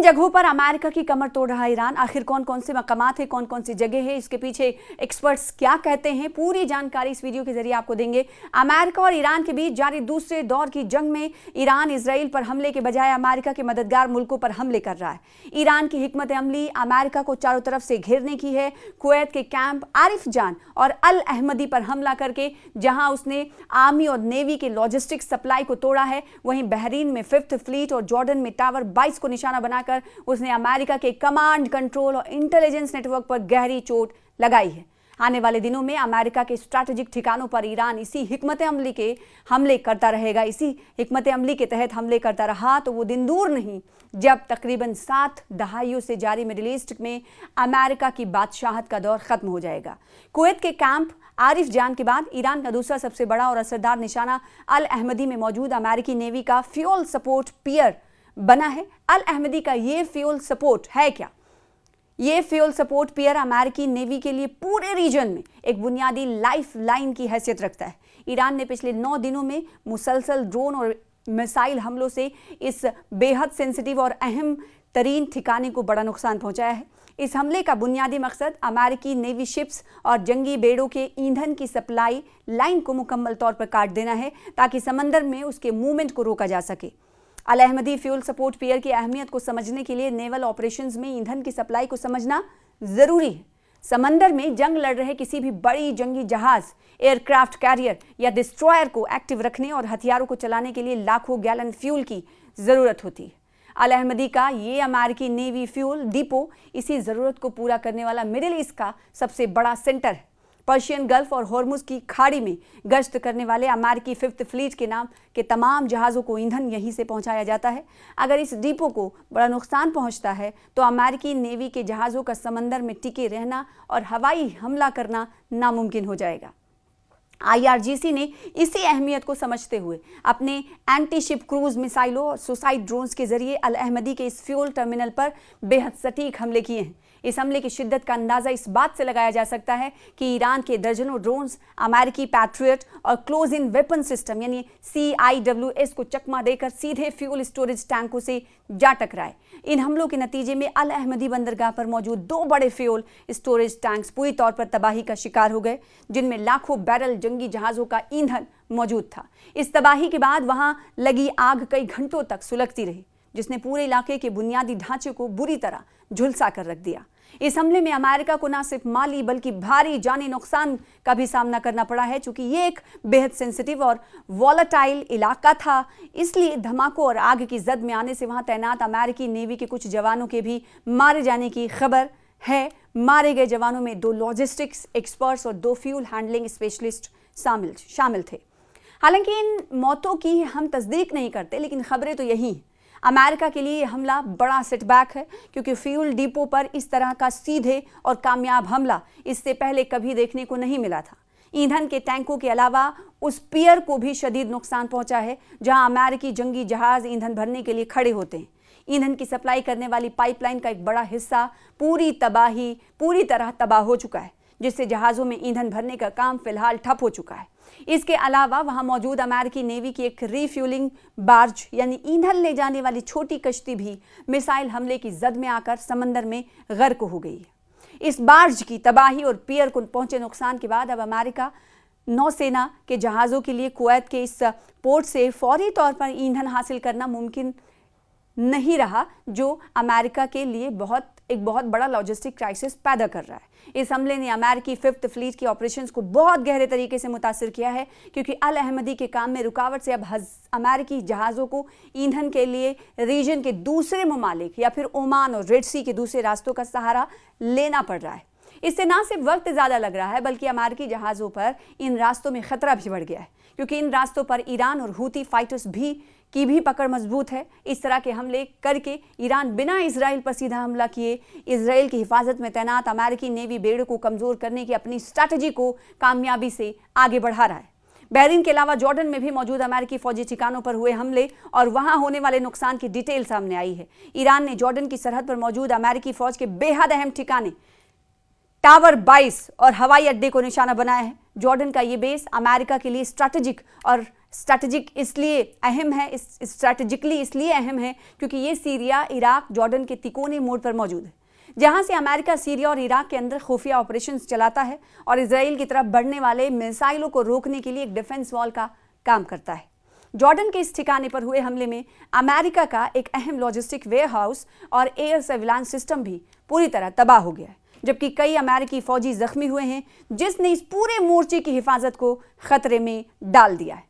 जगहों पर अमेरिका की कमर तोड़ रहा ईरान। आखिर कौन कौन से मकामात है, कौन कौन सी जगह है, इसके पीछे एक्सपर्ट्स क्या कहते हैं, पूरी जानकारी इस वीडियो के जरिए आपको देंगे। अमेरिका और ईरान के बीच जारी दूसरे दौर की जंग में ईरान इजराइल पर हमले के बजाय अमेरिका के मददगार मुल्कों पर हमले कर रहा है। ईरान की हिकमत अमली अमेरिका को चारों तरफ से घेरने की है। कुवैत के कैंप आरिफ जान और अल अहमदी पर हमला करके जहां उसने आर्मी और नेवी के लॉजिस्टिक सप्लाई को तोड़ा है, वहीं बहरीन में 5th फ्लीट और जॉर्डन में टावर 22 को निशाना बनाकर उसने अमेरिका के कमांड, कंट्रोल और इंटेलिजेंस नेटवर्क पर गहरी चोट लगाई है। आने वाले दिनों में अमेरिका के स्ट्रैटेजिक ठिकानों पर ईरान इसी हिकमत अमली के हमले करता रहेगा। इसी हिकमत अमली के तहत हमले करता रहा तो वो दिन दूर नहीं जब तकरीबन 7 दहाइयों से जारी मिडिल ईस्ट में अमेरिका की बादशाहत का दौर खत्म हो जाएगा। कुवैत के कैंप आरिफ जान के बाद ईरान का दूसरा सबसे बड़ा और असरदार निशाना अल अहमदी में मौजूद अमेरिकी नेवी का फ्यूल सपोर्ट पियर बना है। अल अहमदी का ये फ्यूल सपोर्ट है क्या? ये फ्यूल सपोर्ट पियर अमेरिकी नेवी के लिए पूरे रीजन में एक बुनियादी लाइफ लाइन की हैसियत रखता है। ईरान ने पिछले 9 दिनों में मुसलसल ड्रोन और मिसाइल हमलों से इस बेहद सेंसिटिव और अहम तरीन ठिकाने को बड़ा नुकसान पहुंचाया है। इस हमले का बुनियादी मकसद अमेरिकी नेवी शिप्स और जंगी बेड़ों के ईंधन की सप्लाई लाइन को मुकम्मल तौर पर काट देना है ताकि समंदर में उसके मूवमेंट को रोका जा सके। अल अहमदी फ्यूल सपोर्ट पियर की अहमियत को समझने के लिए नेवल ऑपरेशंस में ईंधन की सप्लाई को समझना जरूरी है। समंदर में जंग लड़ रहे किसी भी बड़ी जंगी जहाज, एयरक्राफ्ट कैरियर या डिस्ट्रॉयर को एक्टिव रखने और हथियारों को चलाने के लिए लाखों गैलन फ्यूल की जरूरत होती है। अल अहमदी का ये अमेरिकी नेवी फ्यूल डिपो इसी जरूरत को पूरा करने वाला मिडिल ईस्ट का सबसे बड़ा सेंटर है। पर्शियन गल्फ और हॉर्मुज की खाड़ी में गश्त करने वाले अमेरिकी 5th फ्लीट के नाम के तमाम जहाज़ों को ईंधन यहीं से पहुंचाया जाता है। अगर इस डिपो को बड़ा नुकसान पहुंचता है तो अमेरिकी नेवी के जहाज़ों का समंदर में टिके रहना और हवाई हमला करना नामुमकिन हो जाएगा। IRGC ने इसी अहमियत को समझते हुए अपने एंटी शिप क्रूज मिसाइलों और सुसाइड ड्रोन्स के जरिए अल अहमदी के इस फ्यूल टर्मिनल पर बेहद सटीक हमले किए हैं। इस हमले की शिद्दत का अंदाजा इस बात से लगाया जा सकता है कि ईरान के दर्जनों ड्रोन्स अमेरिकी पैट्रियट और क्लोज इन वेपन सिस्टम यानी CIWS को चकमा देकर सीधे फ्यूल स्टोरेज टैंकों से जा टकराए। इन हमलों के नतीजे में अल अहमदी बंदरगाह पर मौजूद 2 बड़े फ्यूल स्टोरेज टैंक्स पूरी तौर पर तबाही का शिकार हो गए, जिनमें लाखों बैरल जंगी जहाज़ों का ईंधन मौजूद था। इस तबाही के बाद वहां लगी आग कई घंटों तक सुलगती रही, जिसने पूरे इलाके के बुनियादी ढांचे को बुरी तरह झुलसा कर रख दिया। इस हमले में अमेरिका को न सिर्फ माली बल्कि भारी जानी नुकसान का भी सामना करना पड़ा है। चूंकि ये एक बेहद सेंसिटिव और वॉलेटाइल इलाका था, इसलिए धमाकों और आग की जद में आने से वहां तैनात अमेरिकी नेवी के कुछ जवानों के भी मारे जाने की खबर है। मारे गए जवानों में 2 लॉजिस्टिक्स एक्सपर्ट्स और 2 फ्यूल हैंडलिंग स्पेशलिस्ट शामिल थे। हालांकि इन मौतों की हम तस्दीक नहीं करते, लेकिन खबरें तो यही हैं। अमेरिका के लिए हमला बड़ा सेटबैक है, क्योंकि फ्यूल डिपो पर इस तरह का सीधे और कामयाब हमला इससे पहले कभी देखने को नहीं मिला था। ईंधन के टैंकों के अलावा उस पियर को भी शदीद नुकसान पहुंचा है, जहां अमेरिकी जंगी जहाज ईंधन भरने के लिए खड़े होते हैं। ईंधन की सप्लाई करने वाली पाइपलाइन का एक बड़ा हिस्सा पूरी तरह तबाह हो चुका है, जिससे जहाज़ों में ईंधन भरने का काम फिलहाल ठप हो चुका है। इसके अलावा वहां मौजूद अमेरिकी नेवी की एक रीफ्यूलिंग बार्ज यानी ईंधन ले जाने वाली छोटी कश्ती भी मिसाइल हमले की जद में आकर समंदर में गर्क हो गई है। इस बार्ज की तबाही और पियर को पहुंचे नुकसान के बाद अब अमेरिका नौसेना के जहाज़ों के लिए कुवैत के इस पोर्ट से फौरी तौर पर ईंधन हासिल करना मुमकिन नहीं रहा, जो अमेरिका के लिए एक बहुत बड़ा लॉजिस्टिक क्राइसिस पैदा कर रहा है। इस हमले ने अमेरिकी 5th फ्लीट के ऑपरेशंस को बहुत गहरे तरीके से मुतासिर किया है, क्योंकि अल अहमदी के काम में रुकावट से अब अमेरिकी जहाज़ों को ईंधन के लिए रीजन के दूसरे ममालिक या फिर ओमान और रेड सी के दूसरे रास्तों का सहारा लेना पड़ रहा है। इससे ना सिर्फ वक्त ज़्यादा लग रहा है, बल्कि अमेरिकी जहाज़ों पर इन रास्तों में खतरा भी बढ़ गया है, क्योंकि इन रास्तों पर ईरान और हूती फाइटर्स की भी पकड़ मजबूत है। इस तरह के हमले करके ईरान बिना इजराइल पर सीधा हमला किए इजराइल की हिफाजत में तैनात अमेरिकी नेवी बेड़ों को कमज़ोर करने की अपनी स्ट्रैटेजी को कामयाबी से आगे बढ़ा रहा है। बहरीन के अलावा जॉर्डन में भी मौजूद अमेरिकी फौजी ठिकानों पर हुए हमले और वहां होने वाले नुकसान की डिटेल सामने आई है। ईरान ने जॉर्डन की सरहद पर मौजूद अमेरिकी फौज के बेहद अहम ठिकाने टावर 22 और हवाई अड्डे को निशाना बनाया है। जॉर्डन का ये बेस अमेरिका के लिए स्ट्रैटेजिक और स्ट्रैटेजिकली इसलिए अहम है क्योंकि ये सीरिया, इराक, जॉर्डन के तिकोने मोड़ पर मौजूद है, जहां से अमेरिका सीरिया और इराक के अंदर खुफिया ऑपरेशंस चलाता है और इजराइल की तरफ बढ़ने वाले मिसाइलों को रोकने के लिए एक डिफेंस वॉल का काम करता है। जॉर्डन के इस ठिकाने पर हुए हमले में अमेरिका का एक अहम लॉजिस्टिक वेयरहाउस और एयर सर्विलांस सिस्टम भी पूरी तरह तबाह हो गया है, जबकि कई अमेरिकी फौजी जख्मी हुए हैं, जिसने इस पूरे मोर्चे की हिफाजत को खतरे में डाल दिया है।